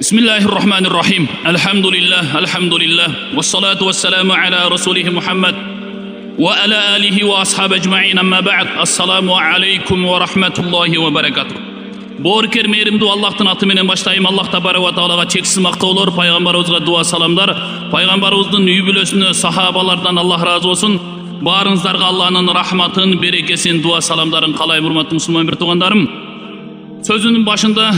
Bismillahirrahmanirrahim. Elhamdülillah. Vessalatu vesselamu ala Resulih Muhammed ve ala alihi ve ashabi ecma'in amma ba'd. Assalamu aleykum ve rahmetullahi ve berekatuh. Borker meyrimdu Allah'tan atı menen başlayayım. Allah tabaraka ve taalaga çeksiz maqtawlar, paygambarыбызга dua salamlar. Paygambarыбыздын үй бүлөсүнө, sahabalardan Allah razı olsun. Barыңыздарга Allah'ın rahmatın, berekesin, dua salamdарын қалайым, урматтуу мусулман бир туугандарым. Sözünün başında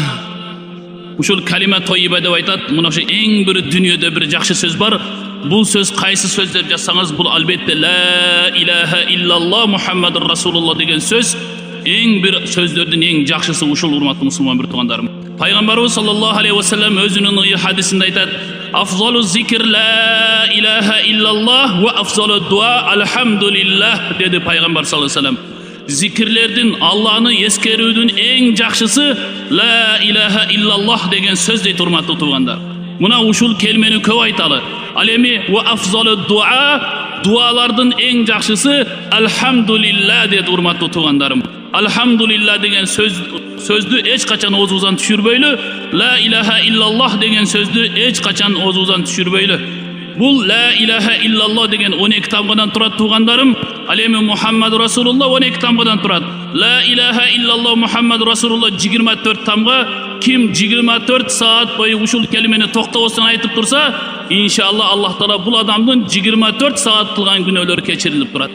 ушул калима тойиба деп айтат. Мына ошо эң бир дүйнөдө бир жакшы сөз бар. Бул сөз кайсы сөз деп жазсаңыз, бул албетте ла илаха иллаллах Мухаммадур Расулуллах деген сөз. Эң бир сөздөрдүн эң жакшысы ушул, урматтуу мусулман бир туугандарым. Пайгамбарыбыз саллаллаху алейхи ва саллям өзүнүн хадисинде айтат: "Афзалу зикр ла илаха иллаллах ва афзалу дуа алхамдулиллах" деди пайгамбар саллаллаху алейхи ва саллям. Zikirlerden Allah'ını eskerүүдүн эң жакшысы ла илаха иллаллах деген сөз дейт, урматтуу туугандар. Мына ушул келмени көп айталы. Ал эми ва афзалу дуа, дуалардын эң жакшысы алхамдулиллах дейт, урматтуу туугандарым. Алхамдулиллах деген сөздү эч качан оозубуздан түшүрбөйлү. Ла илаха иллаллах деген сөздү эч качан оозубуздан түшүрбөйлү. Бул ла илаха иллаллах деген 12 тамгадан турат, туугандарым. Ал эми Мухаммад Расулуллах 12 тамгадан турат. Ла илаха иллаллах Мухаммад Расулуллах 24 тамга. Ким 24 саат бою ушул келмени токтобостон айтып турса, иншалла Аллах таала бул адамдын 24 саат кылган күнөөлөрү кечирилип турат.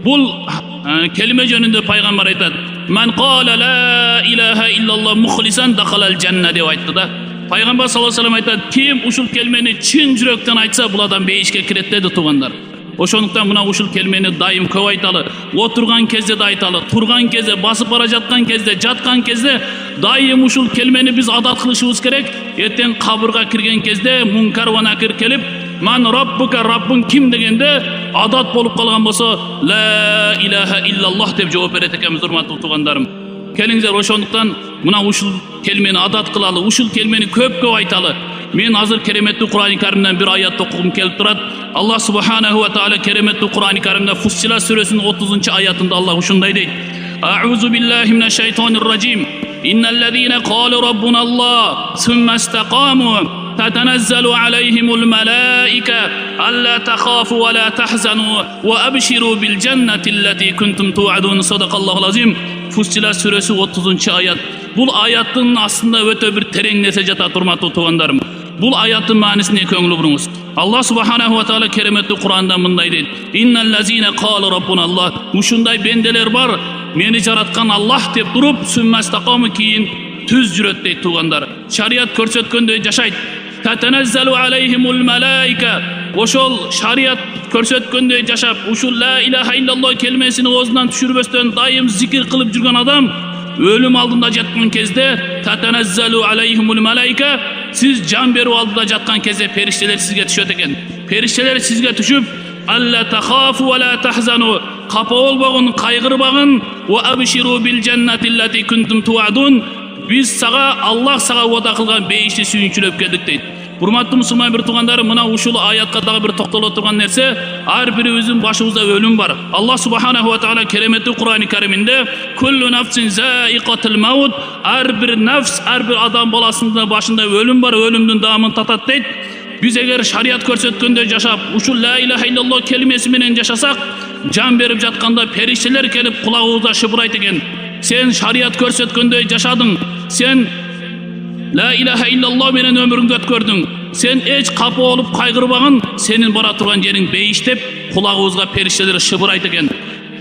Бул келме жөнүндө пайгамбар айтат: "Ман кала ла илаха иллаллах мухлисан дахалал жанна" деп айтты да. Пайгамбар саллаллаху алейхи ва саллям айтат: "Ким ушул келмени чын жүрөктөн айтса, бул адам бейишке кирет" деди, туугандар. Ошондуктан мына ушул келмени дайым көп айталы. Отурган кезде да айталы, турган кезде, басып бара жаткан кезде, жаткан кезде дайым ушул келмени биз адат кылышыбыз керек. Эртең кабырга кирген кезде мункар ва накир келип, "Ман раббука", Раббың ким дегенде адат болуп калган болсо, ла илаха иллаллах деп жооп берет экенбиз, урматтуу туугандарым. Келиңиздер, ошондуктан мына ушул келмени адат кылалы, ушул келмени көп айталы. Мен азыр кереметтүү Кур'ан-ы Каримден бир аят окугум келип турат. Аллах субханаху ва таала кереметтүү Кур'ан-ы Каримде Фуссилат сүрөсүнүн 30 аятында Аллах ушундай дейт: "А'узу биллахи минаш шайтанир ражим. Инналлазина қалу раббуналлах сумма истақаму таtanazzalu алейхимул малаика алла тахафу ва ла тахзану ва абширу бил джаннати аллати кунтум ту'адун". Садақаллахул азим. Фуссилат сүрөсү 30 аят. Бул аяттын астында өтө бир терең нерсе жатат, урматтуу туугандарым. Бул аяттын маанисине көңүл буруңуз. Аллах субханаху ва таала кереметтүү Кур'анда мындай дейт: "Инналлазина қалу раббуналлах". Ушундай бенделер бар, мени жараткан Аллах деп туруп, суммастакамы кийин түз жүрөт дейт, туугандар. Шарият көрсөткөндөй жашайт. Татаназзалу алейхимул малаика. Ошол шарият көрсөткөндөй жашап, ушул ла илаха иллаллах келмесин оозунан түшүрбөстөн дайым зикир кылып жүргөн адам өлүм алдында жаткан кезде татаназзалу алейхимул малаика, сиз жан берүү алдында жаткан кезде периштелер сизге түшөт экен. Периштелер сизге түшүп, алла тахафу ва ла тахзану, капа болбогун, кайгырбагын, ва абширу бил джаннати аллати кунтум ту'адун, биз сага, Аллах сага вада кылган бейишти сүйүнчүлөп келдик дейт. Урматтуу мусулман бир туугандар, мына ушул аятка дагы бир токтоло турган нерсе, ар бирибиздин башыбызда өлүм бар. Аллах субханаху ва таала кереметтүү Кур'ан-ы Кариминде "Куллу нафсин заиqatul maut", ар бир нафс, ар бир адам баласынын башында өлүм бар, өлүмдүн даамын татат дейт. Биз эгер шарият көрсөткөндөй жашап, ушул ла илаха иллаллах келмеси менен жашасак, жан берип жатканда периштелер келип кулагыбызда шыбырайт экен: "Сен шарият көрсөткөндөй жашадың, сен ла илаха иллаллах менен өмүрүңдү өткөрдүң, сен эч капа болуп кайгырбагын, сенин бара турган жериң бейиш" деп кулагыбызга периштелер шыбырайт экен.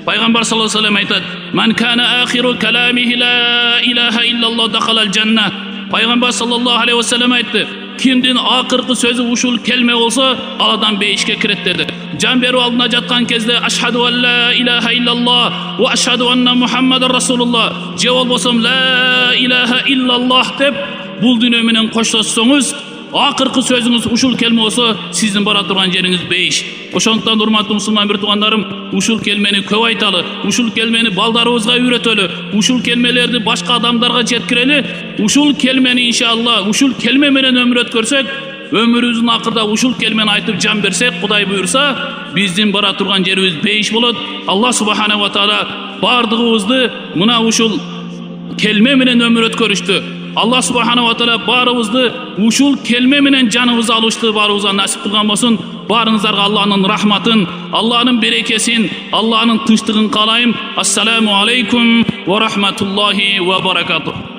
Пайгамбар саллаллаху алейхи ва саллям айтат: "Ман кана ахиру каламихи ла илаха иллаллах дахалал жанна". Пайгамбар саллаллаху алейхи ва саллям айтты: "Кимдин акыркы сөзү ушул келме болсо, ал адам бейишке кирет" деди. Жан берүү алдында жаткан кезде ашхаду ан ла илаха иллаллах ва ашхаду анна Мухаммадар Расулуллах, же болбосом ла илаха иллаллах деп бул дүйнө менен коштошсоңуз, акыркы сөзүңүз ушул келме болсо, сиздин бара турган жериңиз бейиш. Ошондуктан урматтуу мусулман бир туугандарым, ушул келмени көп айталы, ушул келмени балдарыбызга үйрөтөлү, ушул келмелерди башка адамдарга жеткирели. Ушул келмени иншалла, ушул келме менен өмүр өткөрсөк, өмүрүбүздүн акырда ушул келмени айтып жан берсек, Кудай буйрса, биздин бара турган жерибиз бейиш болот. Аллах субханаху ва таала бардыгыбызды мына ушул келме менен өмүр өткөрүштү, Allah subhanahu wa taala barımızdı uşul kelme menen canımızı alıştı barımıza nasip kılgan bolsun. Barınızlarga Allah'ın rahmatın, Allah'ın berekesin, Allah'ın tınçlığın kalayım. Assalamu aleykum ve rahmetullahi ve berekatuhu.